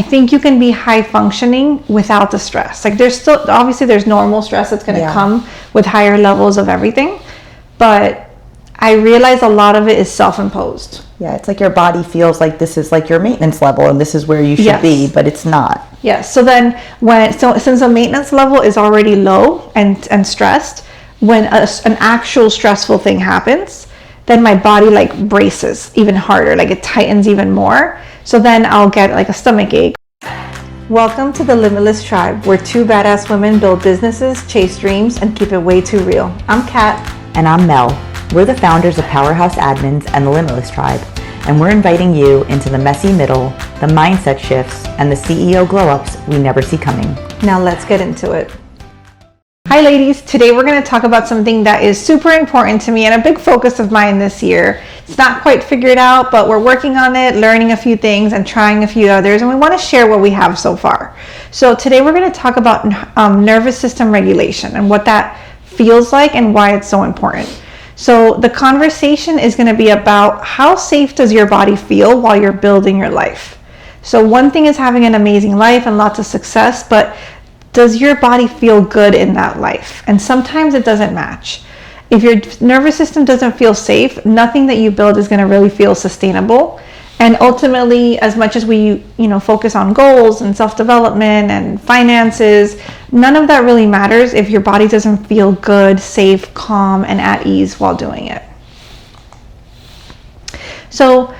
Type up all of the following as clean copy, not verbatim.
I think you can be high functioning without the stress. Like there's still, obviously there's normal stress that's going to come with higher levels of everything. But I realize a lot of it is self-imposed. Yeah, it's like your body feels like this is like your maintenance level and this is where you should be, but it's not. Yes. So then since the maintenance level is already low and stressed, when an actual stressful thing happens, then my body like braces even harder, like it tightens even more. So then I'll get like a stomach ache. Welcome to the Limitless tribe, where two badass women build businesses, chase dreams, and keep it way too real. I'm Kat. And I'm Mel. We're the founders of Powerhouse Admins and the Limitless tribe. And we're inviting you into the messy middle, the mindset shifts, and the CEO glow-ups we never see coming. Now let's get into it. Hi ladies, today we're going to talk about something that is super important to me and a big focus of mine this year. It's not quite figured out, but we're working on it, learning a few things and trying a few others, and we want to share what we have so far. So today we're going to talk about nervous system regulation and what that feels like and why it's so important. So the conversation is going to be about how safe does your body feel while you're building your life. So one thing is having an amazing life and lots of success, but does your body feel good in that life? And sometimes it doesn't match. If your nervous system doesn't feel safe, nothing that you build is going to really feel sustainable. And ultimately, as much as we, focus on goals and self-development and finances, none of that really matters if your body doesn't feel good, safe, calm, and at ease while doing it. So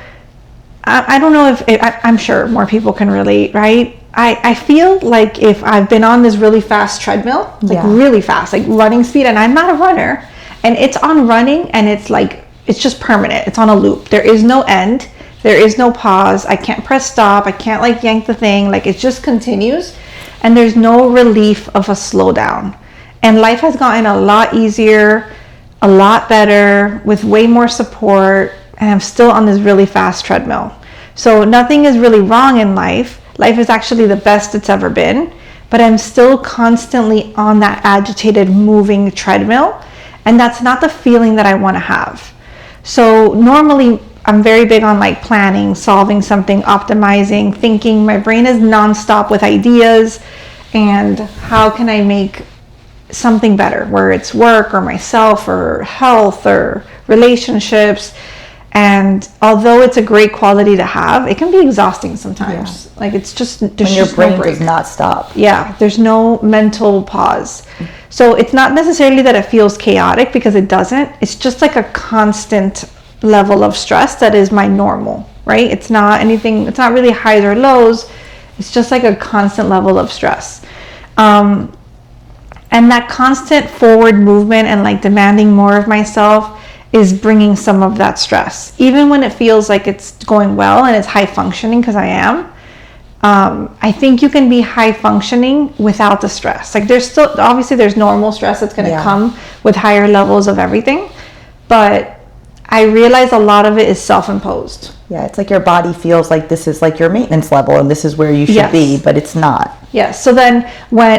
I don't know I'm sure more people can relate, right? I feel like if I've been on this really fast treadmill, really fast, like running speed, and I'm not a runner, and it's on running and it's just permanent. It's on a loop. There is no end. There is no pause. I can't press stop. I can't yank the thing. It just continues, and there's no relief of a slowdown. And life has gotten a lot easier, a lot better, with way more support, and I'm still on this really fast treadmill. So nothing is really wrong in life. Life is actually the best it's ever been, but I'm still constantly on that agitated, moving treadmill, and that's not the feeling that I want to have. So normally I'm very big on planning, solving something, optimizing, thinking. My brain is nonstop with ideas and how can I make something better, where it's work or myself or health or relationships. And although it's a great quality to have, it can be exhausting sometimes. It's just, when your brain does not stop. Yeah, there's no mental pause. So it's not necessarily that it feels chaotic, because it doesn't. It's just like a constant level of stress that is my normal, right? It's not anything, it's not really highs or lows. It's just like a constant level of stress. And that constant forward movement and demanding more of myself is bringing some of that stress. Even when it feels like it's going well and it's high functioning, because I am, I think you can be high functioning without the stress. There's still, obviously there's normal stress that's going to come with higher levels of everything, but I realize a lot of it is self-imposed. Yeah, it's like your body feels like this is like your maintenance level and this is where you should be, but it's not. Yes. So then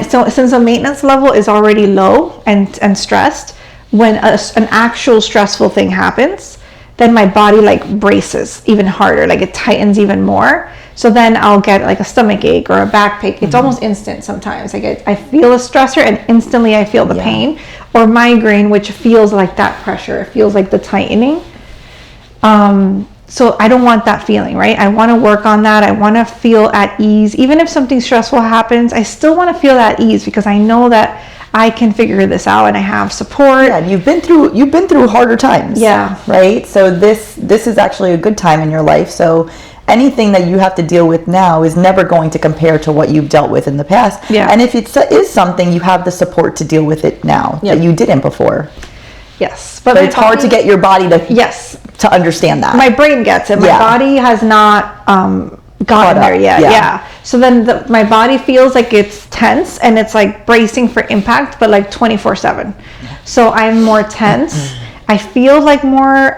since the maintenance level is already low and stressed, when an actual stressful thing happens, then my body braces even harder, it tightens even more. So then I'll get a stomach ache or a back ache. It's almost instant sometimes. I feel a stressor and instantly I feel the pain, or migraine, which feels like that pressure. It feels like the tightening. So I don't want that feeling, right? I want to work on that. I want to feel at ease. Even if something stressful happens, I still want to feel at ease, because I know that I can figure this out and I have support. Yeah, and you've been through harder times. Yeah. Right? So this is actually a good time in your life. So anything that you have to deal with now is never going to compare to what you've dealt with in the past. Yeah. And if it is something, you have the support to deal with it now that you didn't before. Yes. But it's hard to get your body to understand that. My brain gets it. My body has not gotten there yet. Yeah. So then my body feels like it's tense and it's bracing for impact, but 24/7. So I'm more tense. I feel more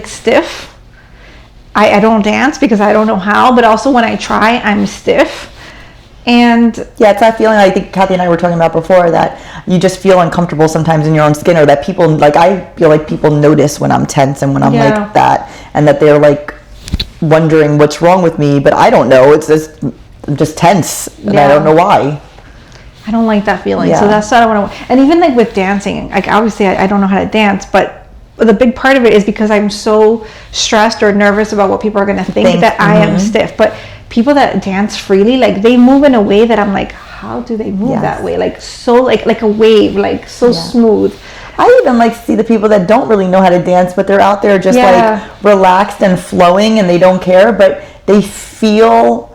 stiff. I don't dance because I don't know how, but also when I try, I'm stiff. And it's that feeling I think Cathy and I were talking about before, that you just feel uncomfortable sometimes in your own skin, or that people I feel like people notice when I'm tense and when I'm like that, and that they're wondering what's wrong with me, but I don't know. It's just, I'm just tense, and I don't know why. I don't like that feeling. So that's what I want to. And even like with dancing, like obviously I don't know how to dance, but the big part of it is because I'm so stressed or nervous about what people are going to think that I am stiff. But people that dance freely, like they move in a way that I'm like, how do they move that way? Like so, like a wave, like so smooth. I even like to see the people that don't really know how to dance, but they're out there just like relaxed and flowing, and they don't care, but they feel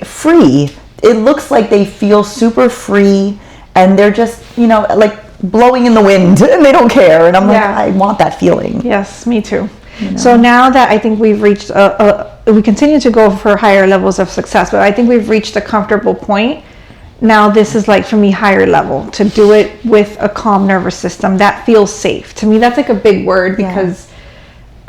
free. It looks like they feel super free, and they're just, like blowing in the wind, and they don't care. And I'm like, I want that feeling. Yes, me too. So now that I think we've reached we continue to go for higher levels of success, but I think we've reached a comfortable point. Now this is like, for me, higher level, to do it with a calm nervous system that feels safe. To me, that's like a big word, because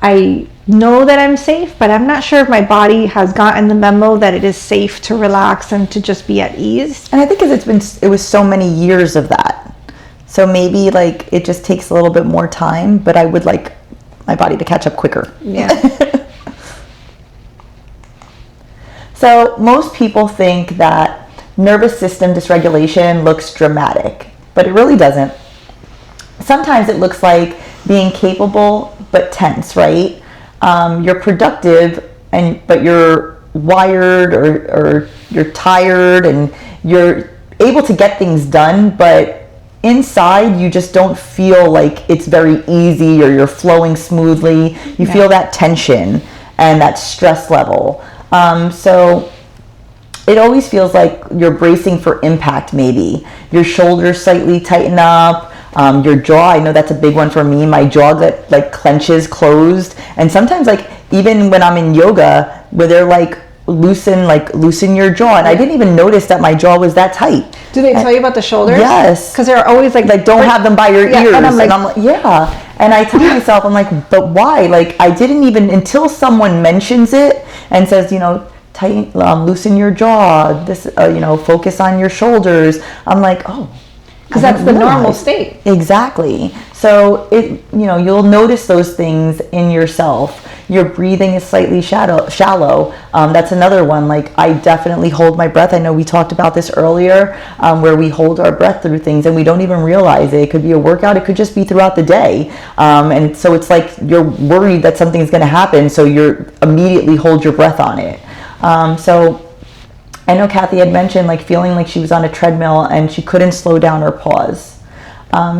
I know that I'm safe, but I'm not sure if my body has gotten the memo that it is safe to relax and to just be at ease. And I think it was so many years of that. So maybe like it just takes a little bit more time, but I would like my body to catch up quicker. Yeah. So most people think that nervous system dysregulation looks dramatic, but it really doesn't. Sometimes it looks like being capable but tense, right? You're productive, but you're wired, or you're tired, and you're able to get things done, but inside you just don't feel like it's very easy, or you're flowing smoothly. You feel that tension and that stress level. So it always feels like you're bracing for impact. Maybe your shoulders slightly tighten up, your jaw, I know that's a big one for me, my jaw that like clenches closed. And sometimes like even when I'm in yoga, where they're like loosen your jaw, and I didn't even notice that my jaw was that tight. Do they tell you about the shoulders? Yes, because they're always like don't have them by your ears. And I'm like, and I tell myself, I'm like, but why? Like I didn't even, until someone mentions it and says, tighten, loosen your jaw, this, focus on your shoulders. I'm like, oh, because that's the normal state. Exactly. So you'll notice those things in yourself. Your breathing is slightly shallow. That's another one. Like I definitely hold my breath. I know we talked about this earlier, where we hold our breath through things and we don't even realize it. It could be a workout. It could just be throughout the day. And so it's like you're worried that something's going to happen, so you immediately hold your breath on it. So I know Cathy had mentioned like feeling like she was on a treadmill and she couldn't slow down or pause.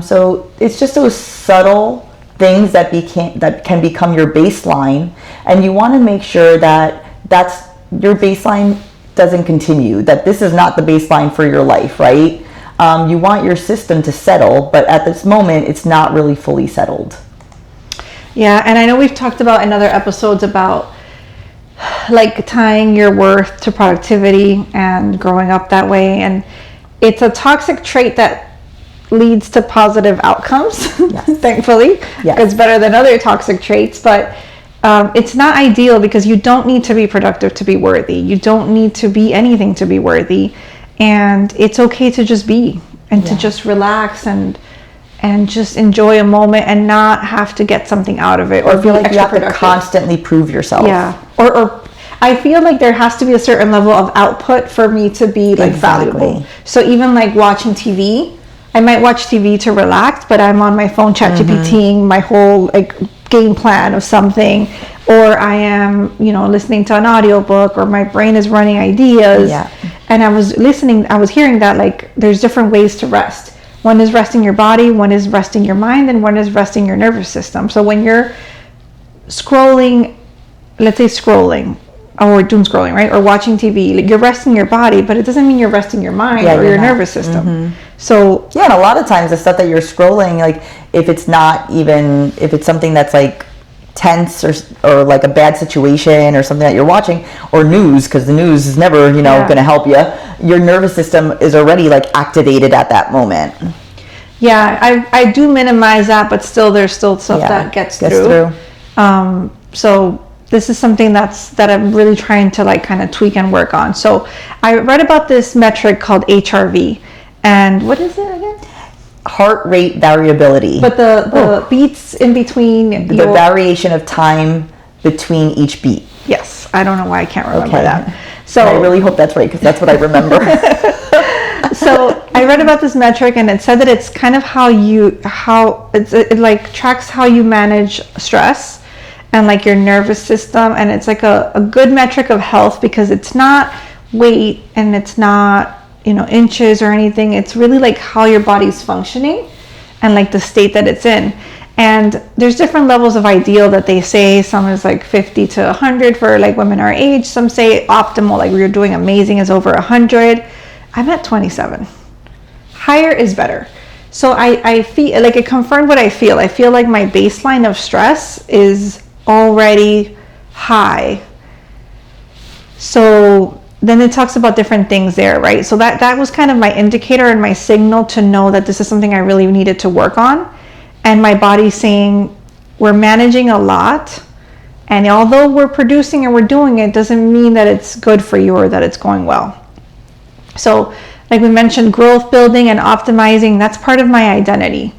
So it's just those subtle things that can become your baseline, and you want to make sure that your baseline doesn't continue, that this is not the baseline for your life, right? You want your system to settle, but at this moment it's not really fully settled. Yeah, and I know we've talked about in other episodes about like tying your worth to productivity and growing up that way, and it's a toxic trait that leads to positive outcomes. Thankfully. It's better than other toxic traits, but it's not ideal, because you don't need to be productive to be worthy. You don't need to be anything to be worthy, and it's okay to just be, and to just relax and just enjoy a moment and not have to get something out of it, or feel like you have to constantly prove yourself. Or I feel like there has to be a certain level of output for me to be like valuable. So even like watching TV, I might watch TV to relax, but I'm on my phone ChatGPTing my whole like game plan of something, or I am, listening to an audiobook, or my brain is running ideas. And I was hearing that like there's different ways to rest. One is resting your body, one is resting your mind, and one is resting your nervous system. So when you're scrolling, let's say scrolling, or doom scrolling, right? Or watching TV, like you're resting your body, but it doesn't mean you're resting your mind or your nervous system. So and a lot of times the stuff that you're scrolling, like if it's something that's like tense or like a bad situation or something that you're watching, or news, because the news is never, going to help you. Your nervous system is already like activated at that moment. I do minimize that, but still there's still stuff that gets through. So this is something that I'm really trying to like kind of tweak and work on. So I read about this metric called HRV, and what is it again? Heart rate variability. But the beats in between, the variation of time between each beat. I don't know why I can't remember that. So I really hope that's right, because that's what I remember. So I read about this metric, and it said that it's kind of it like tracks how you manage stress and like your nervous system, and it's like a good metric of health, because it's not weight and it's not, you know, inches or anything. It's really like how your body's functioning and like the state that it's in. And there's different levels of ideal that they say. Some is like 50 to 100 for like women our age. Some say optimal, like we're doing amazing, is over 100. I'm at 27. Higher is better. So I feel like it confirmed what I feel. I feel like my baseline of stress is already high. So then it talks about different things there, right? So that was kind of my indicator and my signal to know that this is something I really needed to work on. And my body saying, we're managing a lot, and although we're producing and we're doing it, doesn't mean that it's good for you or that it's going well. So like we mentioned, growth, building, and optimizing, that's part of my identity.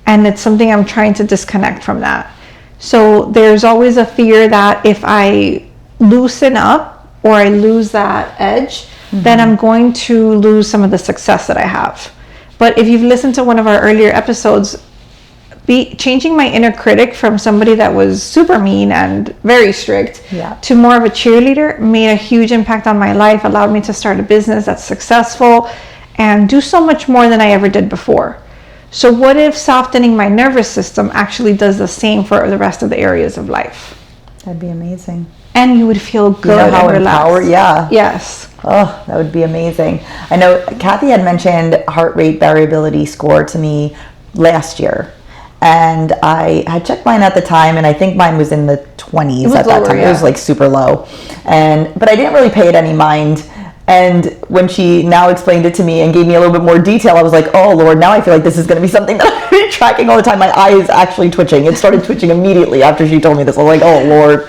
And it's something I'm trying to disconnect from that. So there's always a fear that if I loosen up or I lose that edge, then I'm going to lose some of the success that I have. But if you've listened to one of our earlier episodes, changing my inner critic from somebody that was super mean and very strict to more of a cheerleader made a huge impact on my life, allowed me to start a business that's successful and do so much more than I ever did before. So what if softening my nervous system actually does the same for the rest of the areas of life? That'd be amazing. And you would feel good and relaxed. Yes. Oh, that would be amazing. I know Cathy had mentioned heart rate variability score to me last year. And I had checked mine at the time, and I think mine was in the 20s at that time. It was like super low. But I didn't really pay it any mind. And when she now explained it to me and gave me a little bit more detail, I was like, oh Lord, now I feel like this is going to be something that I'm be tracking all the time. My eye is actually twitching. It started twitching immediately after she told me this. I was like, oh Lord.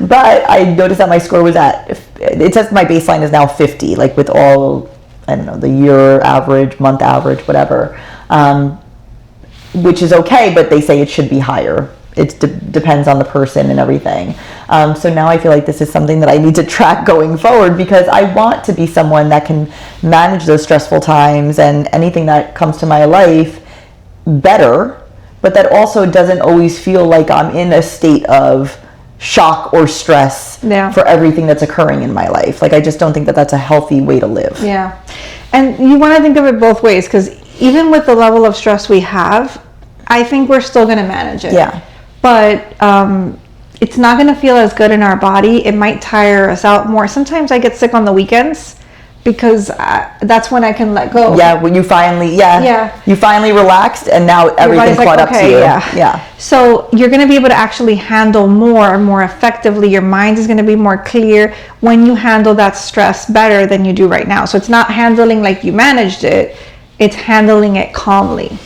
But I noticed that my score was it says my baseline is now 50, like with all, I don't know, the year average, month average, whatever. Which is okay, but they say it should be higher. It depends on the person and everything. So now I feel like this is something that I need to track going forward, because I want to be someone that can manage those stressful times and anything that comes to my life better, but that also doesn't always feel like I'm in a state of shock or stress for everything that's occurring in my life. Like, I just don't think that that's a healthy way to live. Yeah. And you want to think of it both ways, because even with the level of stress we have, I think we're still going to manage it. Yeah. But it's not going to feel as good in our body. It might tire us out more. Sometimes I get sick on the weekends because that's when I can let go. Yeah, when you finally, you finally relaxed, and now everything's caught up to you. Yeah. So you're going to be able to actually handle more effectively. Your mind is going to be more clear when you handle that stress better than you do right now. So it's not handling like you managed it. It's handling it calmly.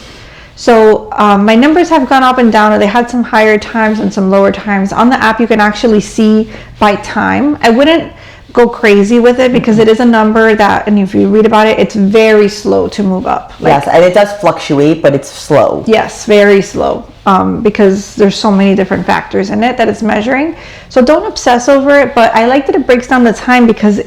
So my numbers have gone up and down. They had some higher times and some lower times. On the app, you can actually see by time. I wouldn't go crazy with it, because it is a number that, and if you read about it, it's very slow to move up. Yes, and it does fluctuate, but it's slow. Yes, very slow, because there's so many different factors in it that it's measuring. So don't obsess over it, but I like that it breaks down the time, because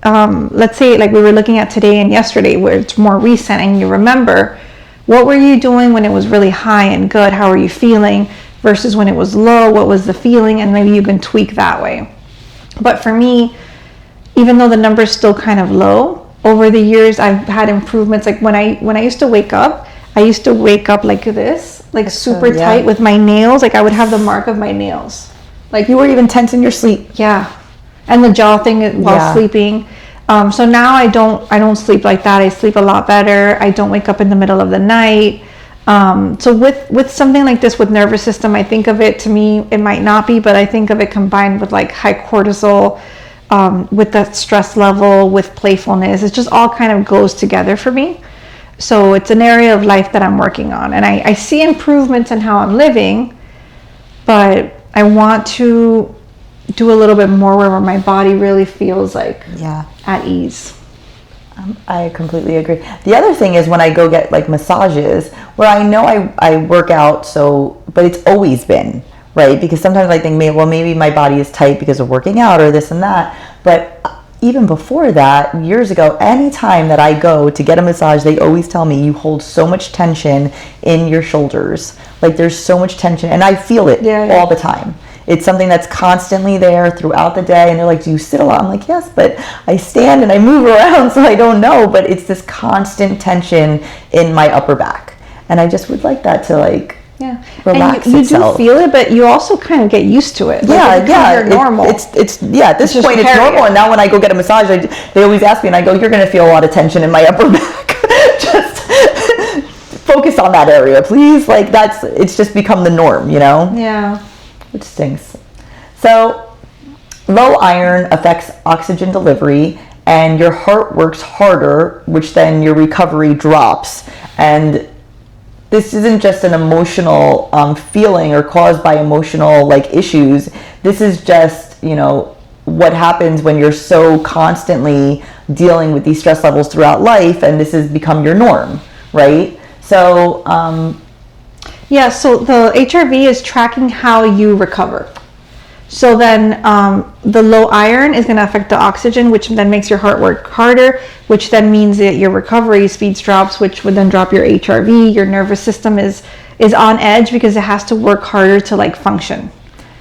let's say like we were looking at today and yesterday, where it's more recent, and you remember, what were you doing when it was really high and good? How were you feeling? Versus when it was low, what was the feeling? And maybe you can tweak that way. But for me, even though the number's still kind of low, over the years I've had improvements. Like when I used to wake up, like this, like super tight with my nails. Like I would have the mark of my nails. Like you were even tense in your sleep. Yeah. And the jaw thing while sleeping. So now I don't sleep like that. I sleep a lot better. I don't wake up in the middle of the night. So with something like this, with nervous system, I think of it, to me, it might not be, but I think of it combined with like high cortisol, with that stress level, with playfulness. It just all kind of goes together for me. So it's an area of life that I'm working on. And I see improvements in how I'm living, but I want to do a little bit more where my body really feels like at ease. I completely agree. The other thing is when I go get like massages, where I know I work out, but it's always been right? Because sometimes I think, well, maybe my body is tight because of working out or this and that. But even before that, years ago, anytime that I go to get a massage, they always tell me you hold so much tension in your shoulders. Like there's so much tension, and I feel it all the time. It's something that's constantly there throughout the day. And they're like, do you sit a lot? I'm like, yes, but I stand and I move around, so I don't know. But it's this constant tension in my upper back. And I just would like that to relax and you itself. do feel it, but you also kind of get used to it. Like you're normal. It's at this point it's normal. And now when I go get a massage, they always ask me, and I go, you're going to feel a lot of tension in my upper back. Just focus on that area, please. Like it's just become the norm, Yeah. Which stinks. So low iron affects oxygen delivery, and your heart works harder, which then your recovery drops. And this isn't just an emotional feeling or caused by emotional issues. This is just, what happens when you're so constantly dealing with these stress levels throughout life, and this has become your norm, right? So, so the HRV is tracking how you recover. So then the low iron is going to affect the oxygen, which then makes your heart work harder, which then means that your recovery speeds drops, which would then drop your HRV. Your nervous system is on edge because it has to work harder to function.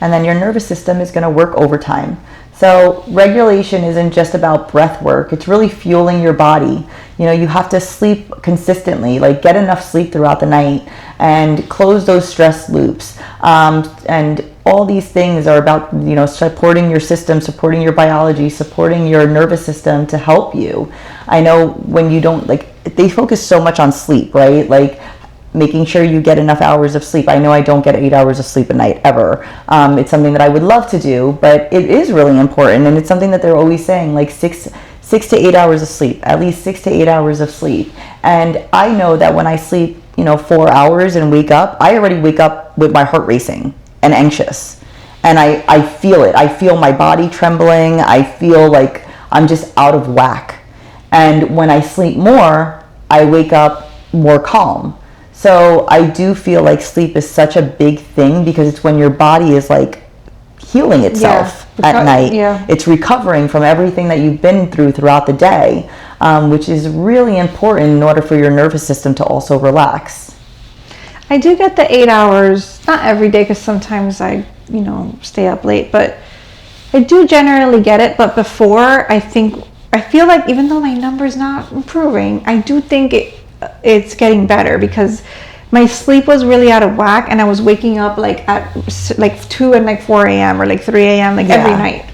And then your nervous system is going to work overtime. So regulation isn't just about breath work. It's really fueling your body. You have to sleep consistently, get enough sleep throughout the night and close those stress loops. And all these things are about, supporting your system, supporting your biology, supporting your nervous system to help you. I know when you don't, they focus so much on sleep, right? Making sure you get enough hours of sleep. I know I don't get 8 hours of sleep a night ever. It's something that I would love to do, but it is really important. And it's something that they're always saying, 6 to 8 hours of sleep, at least 6 to 8 hours of sleep. And I know that when I sleep, 4 hours and wake up, I already wake up with my heart racing and anxious. And I feel it. I feel my body trembling. I feel like I'm just out of whack. And when I sleep more, I wake up more calm. So I do feel like sleep is such a big thing because it's when your body is healing itself at night. Yeah. It's recovering from everything that you've been through throughout the day, which is really important in order for your nervous system to also relax. I do get the 8 hours, not every day because sometimes I, stay up late, but I do generally get it. But before, I feel like even though my number's not improving, I do think it's getting better because my sleep was really out of whack and I was waking up at 2 and 4 a.m. or 3 a.m. every night.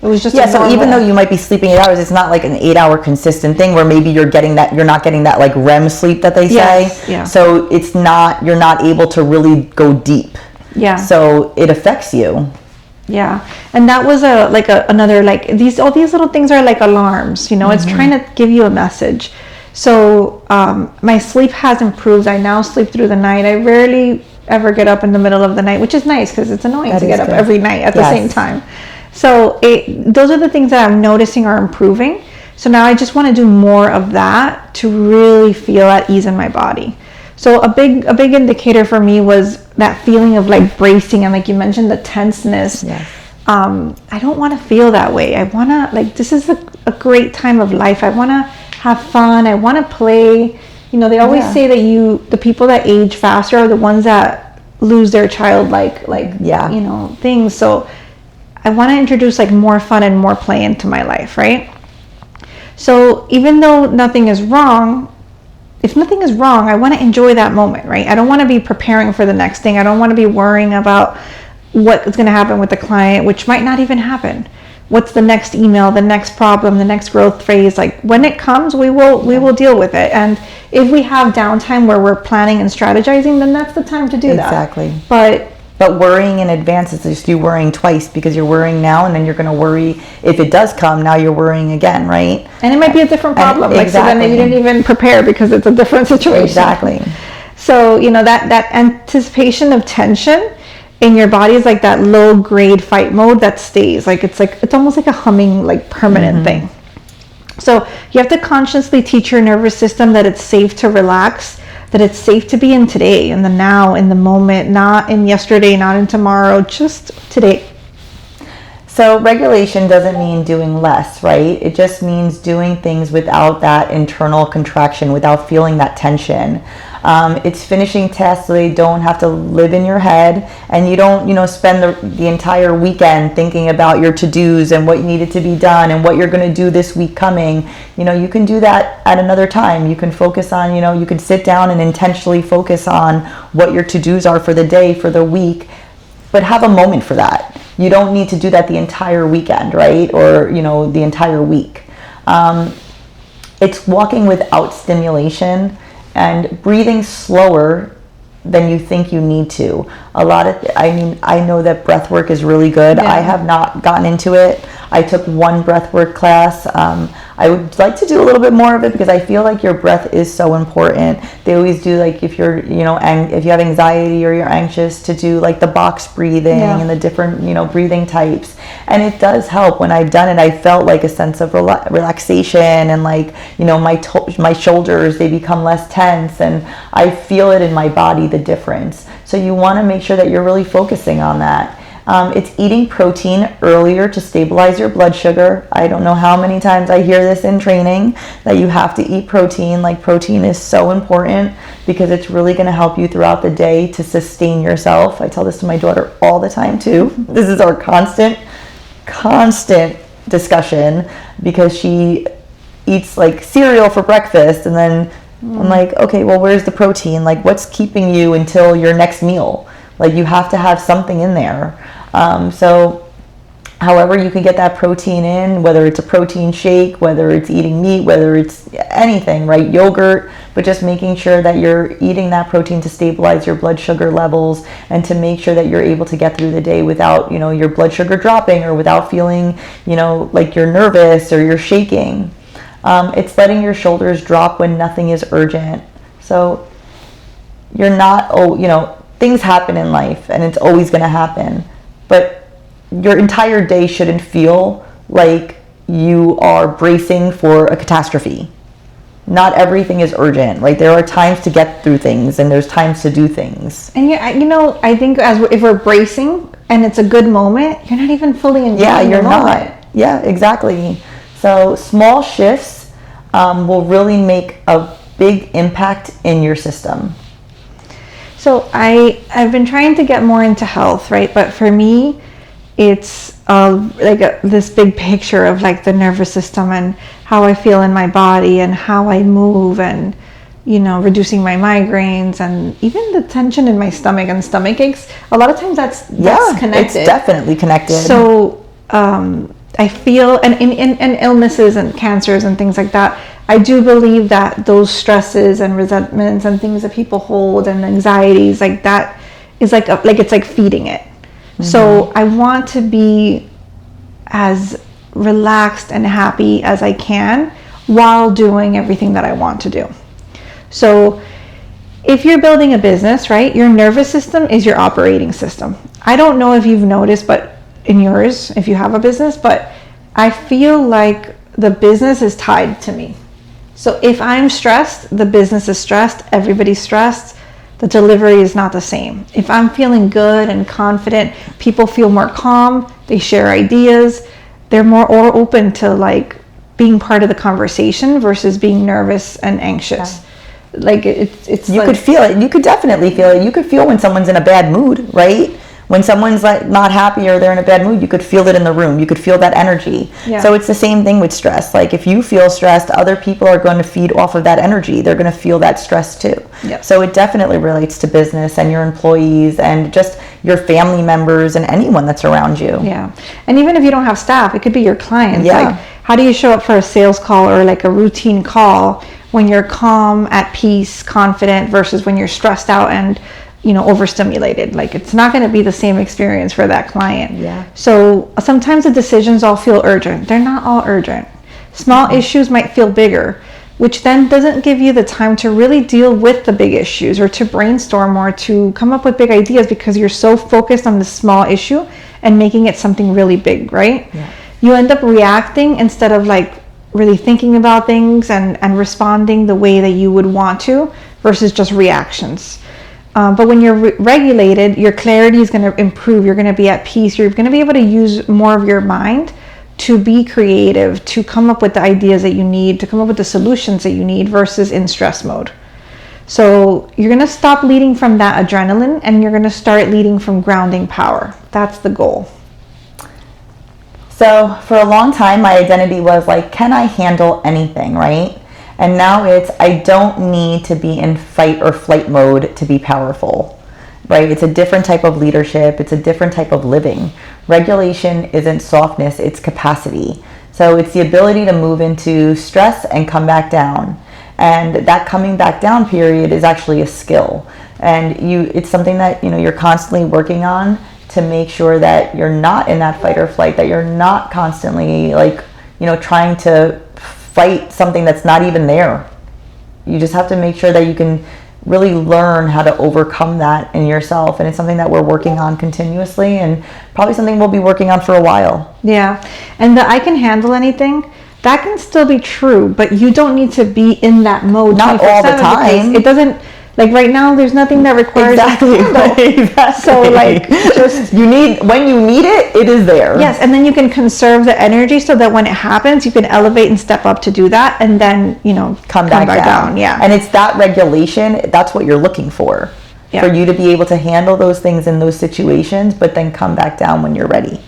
It was just so even though you might be sleeping 8 hours, it's not an 8 hour consistent thing where maybe you're not getting that REM sleep that they say. Yeah. So you're not able to really go deep. Yeah. So it affects you. Yeah. And that was another all these little things are alarms, it's trying to give you a message. So my sleep has improved. I now sleep through the night. I rarely ever get up in the middle of the night, which is nice because it's annoying to get up every night at the same time. So those are the things that I'm noticing are improving. So now I just want to do more of that to really feel at ease in my body. So a big indicator for me was that feeling of bracing and you mentioned the tenseness. Yes. I don't want to feel that way. I want to this is a great time of life. I want to have fun. I want to play. They always say that the people that age faster are the ones that lose their childlike things. So I want to introduce more fun and more play into my life, right? So even though nothing is wrong, if nothing is wrong, I want to enjoy that moment, right? I don't want to be preparing for the next thing. I don't want to be worrying about what's going to happen with the client, which might not even happen. What's the next email, the next problem, the next growth phase? When it comes, we will deal with it. And if we have downtime where we're planning and strategizing, then that's the time to do that. Exactly. But worrying in advance is just you worrying twice because you're worrying now and then you're going to worry if it does come. Now you're worrying again, right? And it might be a different problem. Exactly. So then you didn't even prepare because it's a different situation. Exactly. So, that anticipation of tension in your body is that low grade fight mode that stays. It's almost like a humming, permanent thing. So you have to consciously teach your nervous system that it's safe to relax, that it's safe to be in today, in the now, in the moment, not in yesterday, not in tomorrow, just today. So regulation doesn't mean doing less, right? It just means doing things without that internal contraction, without feeling that tension. It's finishing tasks so they don't have to live in your head, and you don't, spend the entire weekend thinking about your to-dos and what needed to be done and what you're going to do this week coming. You can do that at another time. You can focus on, you can sit down and intentionally focus on what your to-dos are for the day, for the week, but have a moment for that. You don't need to do that the entire weekend, right? Or, the entire week. It's walking without stimulation and breathing slower than you think you need to. I know that breathwork is really good. Yeah. I have not gotten into it. I took one breathwork class. I would like to do a little bit more of it because I feel like your breath is so important. They always do, like, if you're, if you have anxiety or you're anxious, to do like the box breathing and the different, breathing types. And it does help. When I've done it, I felt like a sense of relaxation, and like, my shoulders, they become less tense, and I feel it in my body, the difference. So you want to make sure that you're really focusing on that. It's eating protein earlier to stabilize your blood sugar. I don't know how many times I hear this in training, that you have to eat protein. Like, protein is so important because it's really going to help you throughout the day to sustain yourself. I tell this to my daughter all the time too. This is our constant discussion, because she eats like cereal for breakfast, and then I'm like, okay, well, where's the protein? Like, what's keeping you until your next meal? Like, you have to have something in there. So however you can get that protein in, whether it's a protein shake, whether it's eating meat, whether it's anything, right? Yogurt, but just making sure that you're eating that protein to stabilize your blood sugar levels, and to make sure that you're able to get through the day without, your blood sugar dropping, or without feeling, like you're nervous or you're shaking. It's letting your shoulders drop when nothing is urgent. So you're not, things happen in life, and it's always going to happen, but your entire day shouldn't feel like you are bracing for a catastrophe. Not everything is urgent, right? There are times to get through things, and there's times to do things. And I think if we're bracing and it's a good moment, you're not even fully enjoying the moment. Yeah, exactly. So small shifts will really make a big impact in your system. So I've been trying to get more into health, right? But for me, it's this big picture of like the nervous system and how I feel in my body and how I move, and reducing my migraines, and even the tension in my stomach and stomach aches. A lot of times that's connected. It's definitely connected. So I feel, and in illnesses and cancers and things like that, I do believe that those stresses and resentments and things that people hold, and anxieties, like that, is it's like feeding it. Mm-hmm. So I want to be as relaxed and happy as I can while doing everything that I want to do. So if you're building a business, right, your nervous system is your operating system. I don't know if you've noticed, but in yours, if you have a business, but I feel like the business is tied to me. So if I'm stressed, the business is stressed, everybody's stressed, the delivery is not the same. If I'm feeling good and confident, people feel more calm, they share ideas, they're more open to like being part of the conversation versus being nervous and anxious. Yeah. Like it's you could feel it. You could definitely feel it. You could feel when someone's in a bad mood, right? When someone's like not happy or they're in a bad mood, you could feel it in the room. You could feel that energy. Yeah. So it's the same thing with stress. Like if you feel stressed, other people are going to feed off of that energy. They're going to feel that stress too. Yeah. So it definitely relates to business and your employees and just your family members and anyone that's around you. Yeah. And even if you don't have staff, it could be your clients. Yeah. Like how do you show up for a sales call or like a routine call when you're calm, at peace, confident versus when you're stressed out and overstimulated? Like it's not going to be the same experience for that client. Yeah. So sometimes the decisions all feel urgent. They're not all urgent. Small issues might feel bigger, which then doesn't give you the time to really deal with the big issues or to brainstorm or to come up with big ideas because you're so focused on the small issue and making it something really big, right? Yeah. You end up reacting instead of like really thinking about things and responding the way that you would want to versus just reactions. But when you're regulated, your clarity is going to improve. You're going to be at peace. You're going to be able to use more of your mind to be creative, to come up with the ideas that you need, to come up with the solutions that you need versus in stress mode. So you're going to stop leading from that adrenaline and you're going to start leading from grounding power. That's the goal. So for a long time, my identity was like, can I handle anything, right? And now it's, I don't need to be in fight or flight mode to be powerful, right? It's a different type of leadership. It's a different type of living. Regulation isn't softness, it's capacity. So it's the ability to move into stress and come back down. And that coming back down period is actually a skill. And it's something that, you're constantly working on to make sure that you're not in that fight or flight, that you're not constantly trying to fight something that's not even there. You just have to make sure that you can really learn how to overcome that in yourself. And it's something that we're working on continuously and probably something we'll be working on for a while. Yeah. And the I can handle anything, that can still be true, but you don't need to be in that mode. Not all the time. It doesn't, like right now, there's nothing that requires exactly. So just when you need it, it is there. Yes, and then you can conserve the energy so that when it happens, you can elevate and step up to do that, and then come back down. Yeah, and it's that regulation. That's what you're looking for. Yeah. For you to be able to handle those things in those situations, but then come back down when you're ready.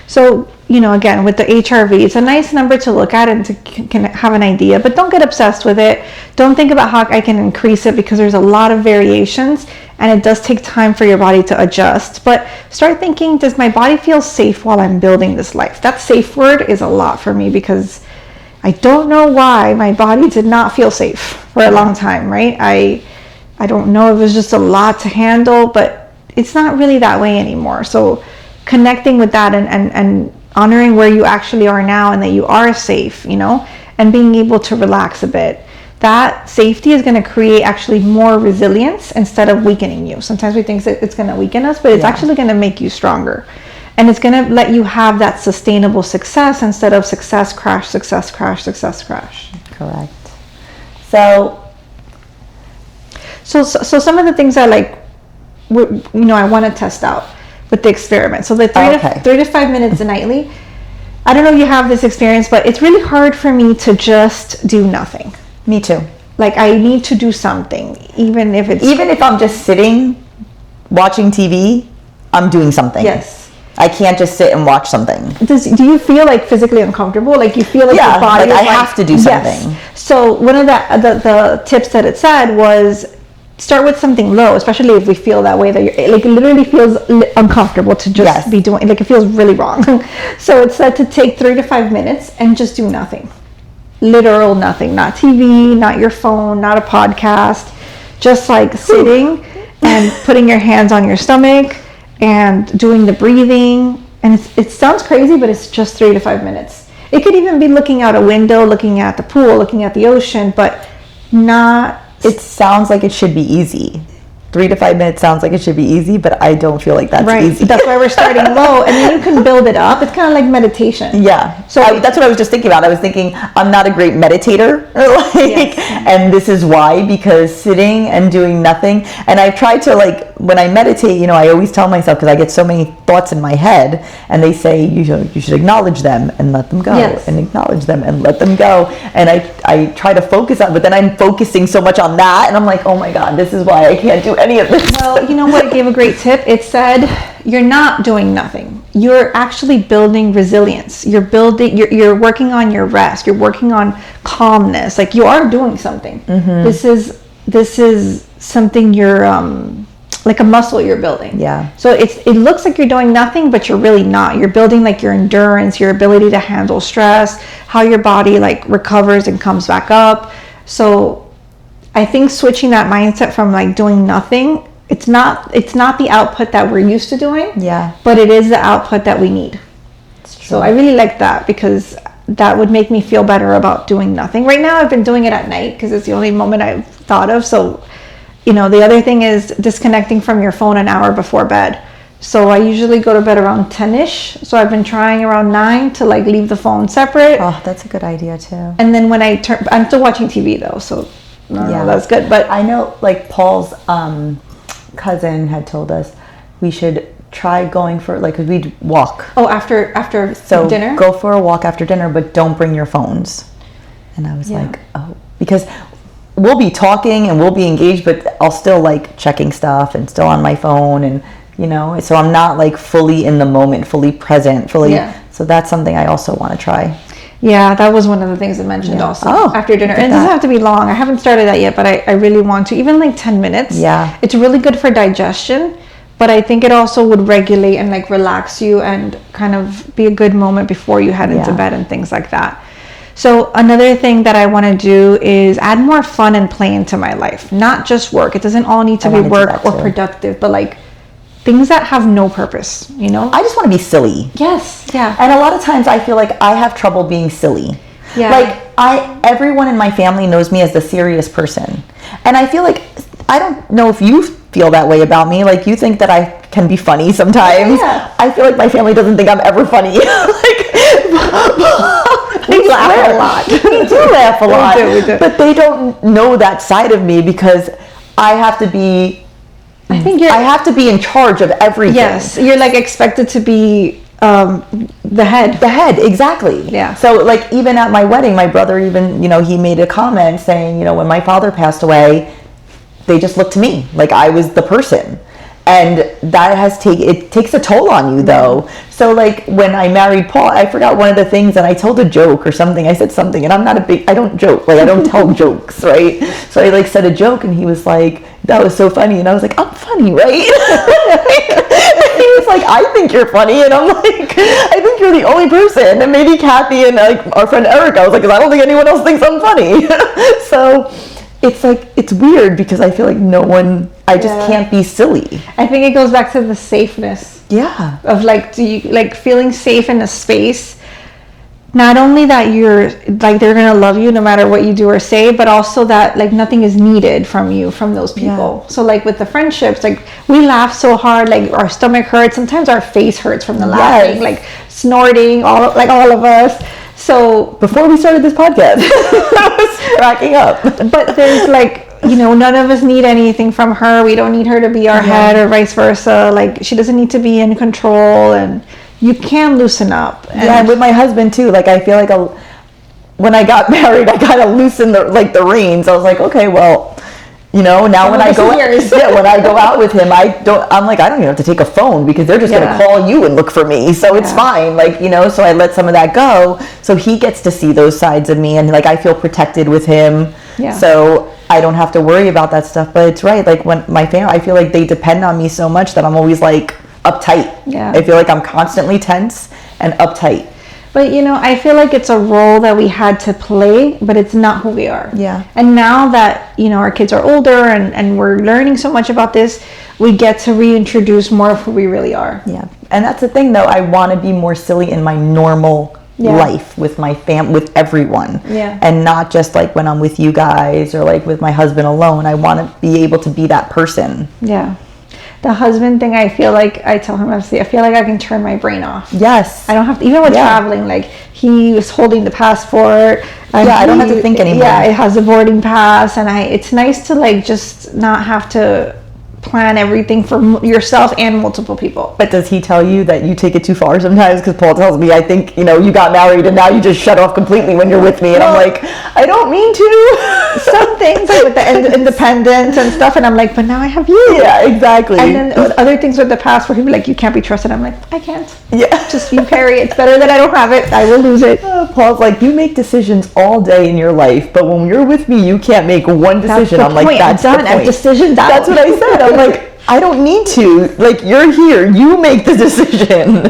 So, again, with the HRV, it's a nice number to look at and to can have an idea, but don't get obsessed with it. Don't think about how I can increase it because there's a lot of variations and it does take time for your body to adjust. But start thinking, does my body feel safe while I'm building this life? That safe word is a lot for me because I don't know why my body did not feel safe for a long time, right? I don't know, it was just a lot to handle, but it's not really that way anymore. So connecting with that and honoring where you actually are now and that you are safe, and being able to relax a bit. That safety is going to create actually more resilience instead of weakening you. Sometimes we think it's going to weaken us, but it's actually going to make you stronger. And it's going to let you have that sustainable success instead of success, crash, success, crash, success, crash. Correct. So some of the things I want to test out with the experiment. So the 3 to 5 minutes nightly. I don't know if you have this experience, but it's really hard for me to just do nothing. Me too. Like I need to do something, even if I'm just sitting watching TV, I'm doing something. Yes. I can't just sit and watch something. Do you feel like physically uncomfortable? Like you feel like your body I have to do something. Yes. So one of the tips that it said was start with something low, especially if we feel that way, that it literally feels uncomfortable to just be doing, it feels really wrong. So it said to take 3 to 5 minutes and just do nothing. Literal nothing, not TV, not your phone, not a podcast, just sitting and putting your hands on your stomach and doing the breathing. And it sounds crazy, but it's just 3 to 5 minutes. It could even be looking out a window, looking at the pool, looking at the ocean, but not... It sounds like it should be easy. 3 to 5 minutes sounds like it should be easy, but I don't feel like that's easy. That's why we're starting low, and then you can build it up. It's kind of like meditation. Yeah. So that's what I was just thinking about. I was thinking I'm not a great meditator, and this is why, because sitting and doing nothing. And I've tried to when I meditate, I always tell myself, because I get so many thoughts in my head, and they say you should acknowledge them and let them go, and acknowledge them and let them go. And I try to focus on, but then I'm focusing so much on that, and I'm like, oh my God, this is why I can't do any of this. Well, you know what? It gave a great tip. It said you're not doing nothing. You're actually building resilience. You're working on your rest. You're working on calmness. You are doing something. Mm-hmm. This is something you're like a muscle you're building. Yeah. So it looks like you're doing nothing, but you're really not. You're building your endurance, your ability to handle stress, how your body recovers and comes back up. So I think switching that mindset from doing nothing, it's not the output that we're used to doing. Yeah. But it is the output that we need. It's true. So I really like that because that would make me feel better about doing nothing. Right now I've been doing it at night because it's the only moment I've thought of. So, the other thing is disconnecting from your phone an hour before bed. So I usually go to bed around 10-ish. So I've been trying around 9 to leave the phone separate. Oh, that's a good idea too. And then when I'm still watching TV though. So no, that's good. But I know, like, Paul's cousin had told us we should try going for, like, 'cause we'd walk. Oh, after dinner? Go for a walk after dinner, but don't bring your phones. And I was like, oh, because we'll be talking and we'll be engaged, but I'll still like checking stuff and still on my phone, and you know, so I'm not like fully in the moment, fully present, so that's something I also want to try. Yeah, that was one of the things I mentioned also after dinner. And it doesn't have to be long. I haven't started that yet, but I really want to. Even like 10 minutes. Yeah. It's really good for digestion, but I think it also would regulate and like relax you and kind of be a good moment before you head into bed and things like that. So another thing that I want to do is add more fun and play into my life. Not just work. It doesn't all need to be work or productive, but like things that have no purpose, you know? I just want to be silly. Yes. Yeah. And a lot of times I feel like I have trouble being silly. Yeah. Like everyone in my family knows me as the serious person. And I feel like, I don't know if you feel that way about me. Like you think that I can be funny sometimes. Yeah. I feel like my family doesn't think I'm ever funny. We laugh a lot. We do laugh a lot. We do. But they don't know that side of me because I have to be I have to be in charge of everything. Yes, you're like expected to be the head. The head, exactly. Yeah. So like even at my wedding, my brother even, you know, he made a comment saying, you know, when my father passed away, they just looked to me like I was the person. And that it takes a toll on you though. So like when I married Paul, I forgot one of the things, and I told a joke or something. I said something, and I don't joke, like I don't tell jokes, right? So I like said a joke, and he was like, that was so funny. And I was like, I'm funny, right? He was like, I think you're funny. And I'm like, I think you're the only person. And maybe Cathy and like our friend Erica, I was like, 'cause I don't think anyone else thinks I'm funny. So it's like, it's weird because I feel like I just can't be silly. I think it goes back to the safeness. Yeah. Of like, do you like feeling safe in a space? Not only that you're like, they're going to love you no matter what you do or say, but also that like nothing is needed from you, from those people. So like with the friendships, like we laugh so hard, like our stomach hurts. Sometimes our face hurts from the laughing, like snorting, all of us. So before we started this podcast, I was cracking up. But there's like, you know, none of us need anything from her. We don't need her to be our head or vice versa. Like she doesn't need to be in control, and you can loosen up. And with my husband too, like I feel like when I got married, I kind of loosened the reins. I was like, okay, well, you know, now when I go out with him, I'm like, I don't even have to take a phone because they're just going to call you and look for me. So it's fine. Like, you know, so I let some of that go. So he gets to see those sides of me, and like, I feel protected with him. Yeah. So I don't have to worry about that stuff. But it's right. Like when my family, I feel like they depend on me so much that I'm always like uptight. Yeah. I feel like I'm constantly tense and uptight. But, you know, I feel like it's a role that we had to play, but it's not who we are. Yeah. And now that, you know, our kids are older and we're learning so much about this, we get to reintroduce more of who we really are. Yeah. And that's the thing, though. I want to be more silly in my normal life with my with everyone. Yeah. And not just like when I'm with you guys or like with my husband alone. I want to be able to be that person. Yeah. The husband thing, I feel like I tell him, I feel like I can turn my brain off. Yes. I don't have to, even with traveling, like he was holding the passport. I don't have to think anymore. Yeah, it has a boarding pass, and it's nice to like just not have to plan everything for yourself and multiple people. But does he tell you that you take it too far sometimes? Because Paul tells me, I think, you know, you got married and now you just shut off completely when you're with me. And I'm like, I don't mean to. Some things like with the independence and stuff, and I'm like, but now I have you. Yeah, exactly. And then other things with the past where he'd be like, you can't be trusted. I'm like, I can't. Yeah. Just you carry it. It's better that I don't have it. I will lose it. Paul's like, you make decisions all day in your life, but when you're with me, you can't make one decision. I'm like, that's the point. Decision. That's what I said. I'm like, I don't need to. Like, you're here. You make the decision.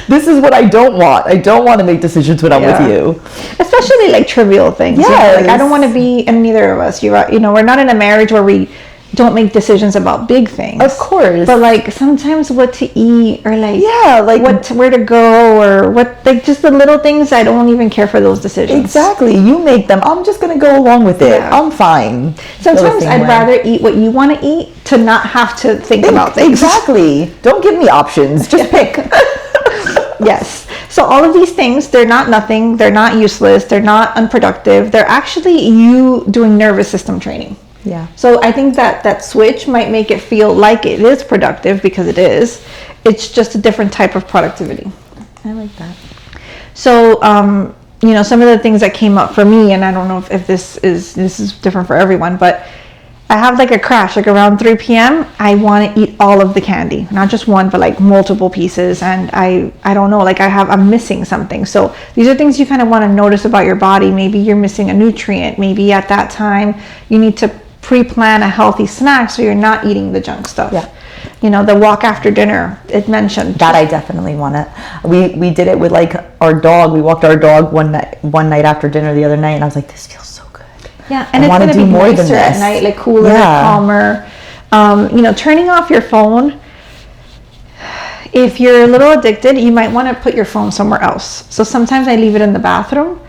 This is what I don't want. I don't want to make decisions when I'm with you. Especially like trivial things. Yeah. You know, like I don't want to be, and neither of us. You know, we're not in a marriage where we don't make decisions about big things. Of course. But like sometimes what to eat or like like where to go or what, like just the little things, I don't even care for those decisions. Exactly. You make them. I'm just going to go along with it. Yeah. I'm fine. Sometimes I'd rather eat what you want to eat to not have to think about things. Exactly. Don't give me options. Just pick. Yes. So all of these things, they're not nothing, they're not useless, they're not unproductive. They're actually you doing nervous system training. Yeah. So I think that switch might make it feel like it is productive, because it is. It's just a different type of productivity. I like that. So, some of the things that came up for me, and I don't know if this is different for everyone, but I have like a crash, like around 3 p.m. I want to eat all of the candy, not just one, but like multiple pieces. And I don't know, like I'm missing something. So these are things you kind of want to notice about your body. Maybe you're missing a nutrient. Maybe at that time you need to pre-plan a healthy snack so you're not eating the junk stuff. Yeah. The walk after dinner, it mentioned. That I definitely want to. We did it with like our dog. We walked our dog one night after dinner the other night, and I was like, this feels so good. Yeah, and it's going to be more nicer at night, like cooler, calmer. Turning off your phone. If you're a little addicted, you might want to put your phone somewhere else. So sometimes I leave it in the bathroom.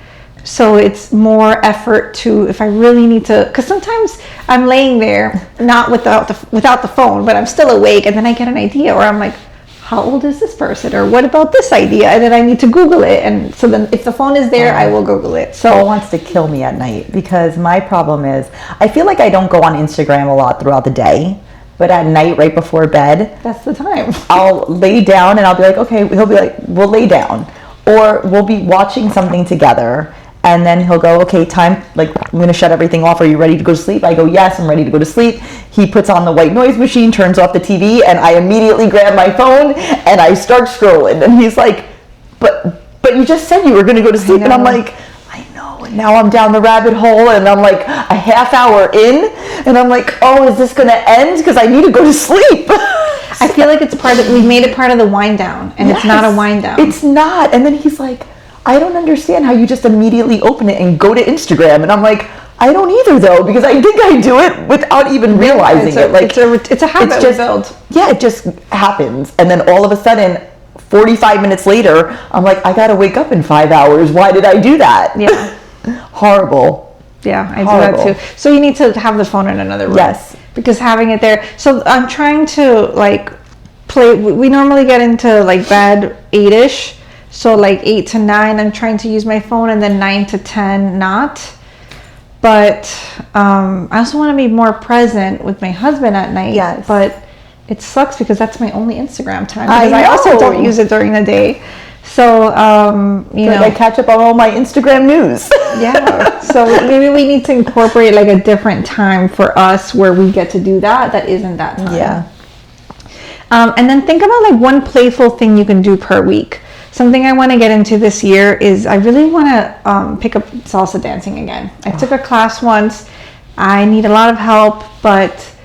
So it's more effort to, if I really need to, because sometimes I'm laying there, not without the phone, but I'm still awake, and then I get an idea, or I'm like, how old is this person, or what about this idea, and then I need to Google it, and so then if the phone is there, I will Google it. So Paul wants to kill me at night, because my problem is, I feel like I don't go on Instagram a lot throughout the day, but at night, right before bed, that's the time. I'll lay down, and I'll be like, okay, he'll be like, we'll lay down, or we'll be watching something together. And then he'll go, okay, time, like, I'm going to shut everything off. Are you ready to go to sleep? I go, yes, I'm ready to go to sleep. He puts on the white noise machine, turns off the TV, and I immediately grab my phone and I start scrolling. And he's like, but you just said you were going to go to sleep. And I'm like, I know. And now I'm down the rabbit hole, and I'm like a half hour in, and I'm like, oh, is this going to end? Because I need to go to sleep. I feel like we made it part of the wind down, and It's not a wind down. It's not. And then he's like, I don't understand how you just immediately open it and go to Instagram. And I'm like, I don't either, though, because I think I do it without even realizing it. Like, it's a habit we build. Yeah, it just happens. And then all of a sudden, 45 minutes later, I'm like, I got to wake up in 5 hours. Why did I do that? Yeah. Horrible. Yeah, I do that too. So you need to have the phone in another room. Yes. Because having it there. So I'm trying to, like, play. We normally get into, like, bed 8-ish. So like 8 to 9, I'm trying to use my phone, and then 9 to 10, not. But I also want to be more present with my husband at night. Yes. But it sucks because that's my only Instagram time. Because I also don't use it during the day. So, I catch up on all my Instagram news. Yeah. So maybe we need to incorporate like a different time for us where we get to do that. That isn't that time. Yeah. And then think about like one playful thing you can do per week. Something I want to get into this year is I really want to pick up salsa dancing again. I took a class once. I need a lot of help, but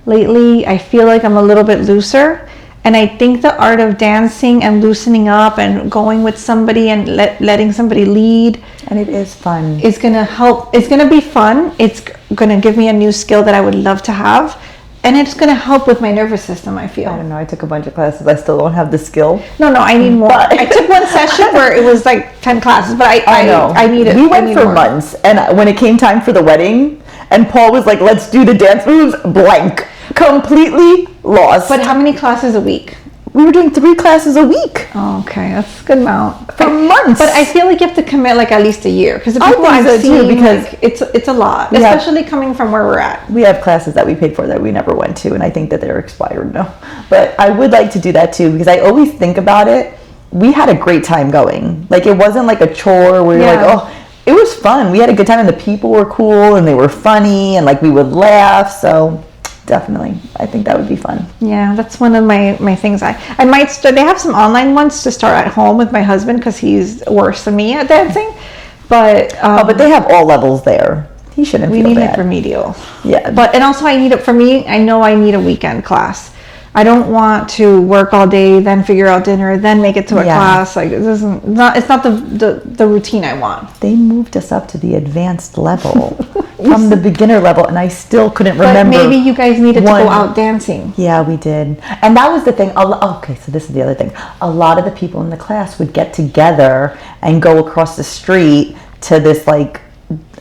lately I feel like I'm a little bit looser. And I think the art of dancing and loosening up and going with somebody and letting somebody lead. And it is fun. It's going to help. It's going to be fun. It's going to give me a new skill that I would love to have. And it's going to help with my nervous system, I feel. I don't know. I took a bunch of classes. I still don't have the skill. No, I need more. I took one session where it was like 10 classes, but I know. I need it. We went for months, and when it came time for the wedding, and Paul was like, let's do the dance moves, blank. Completely lost. But how many classes a week? We were doing 3 classes a week. Oh, okay, that's a good amount. For months. But I feel like you have to commit like at least a year. Because the people I've seen, because like, it's a lot. Especially coming from where we're at. We have classes that we paid for that we never went to, and I think that they're expired now. But I would like to do that too, because I always think about it. We had a great time going. Like, it wasn't like a chore where you're like, oh, it was fun. We had a good time, and the people were cool, and they were funny, and like we would laugh. So definitely, I think that would be fun. Yeah, that's one of my things. I might start. They have some online ones to start at home with my husband because he's worse than me at dancing. But but they have all levels there. He shouldn't. We feel need bad. like remedial. Yeah. And also I need it for me. I know I need a weekend class. I don't want to work all day, then figure out dinner, then make it to a class. Like it's not the routine I want. They moved us up to the advanced level from the beginner level, and I still couldn't remember. But maybe you guys needed to go out dancing. Yeah, we did. And that was the thing. Okay, so this is the other thing. A lot of the people in the class would get together and go across the street to this, like,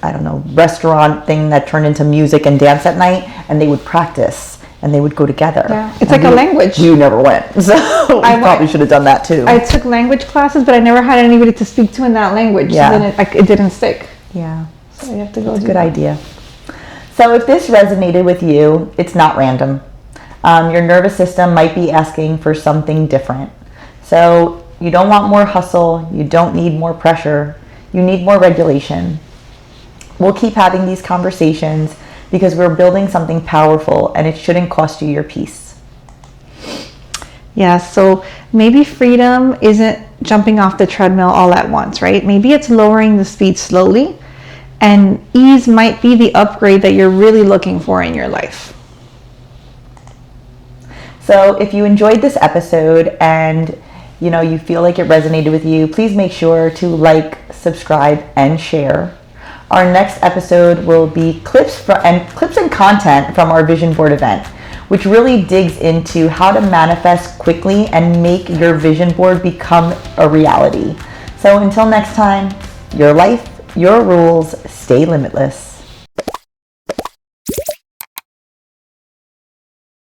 I don't know, restaurant thing that turned into music and dance at night, and they would practice and they would go together. Yeah, it's like a language. You never went, so I probably should have done that too. I took language classes, but I never had anybody to speak to in that language. Yeah. So then it didn't stick. Yeah. So you have to go. That's a good idea. So if this resonated with you, it's not random. Your nervous system might be asking for something different. So you don't want more hustle. You don't need more pressure. You need more regulation. We'll keep having these conversations because we're building something powerful, and it shouldn't cost you your peace. Yeah, so maybe freedom isn't jumping off the treadmill all at once, right? Maybe it's lowering the speed slowly, and ease might be the upgrade that you're really looking for in your life. So if you enjoyed this episode and you feel like it resonated with you, please make sure to like, subscribe, and share. Our next episode will be clips and content from our vision board event, which really digs into how to manifest quickly and make your vision board become a reality. So until next time, your life, your rules, stay limitless.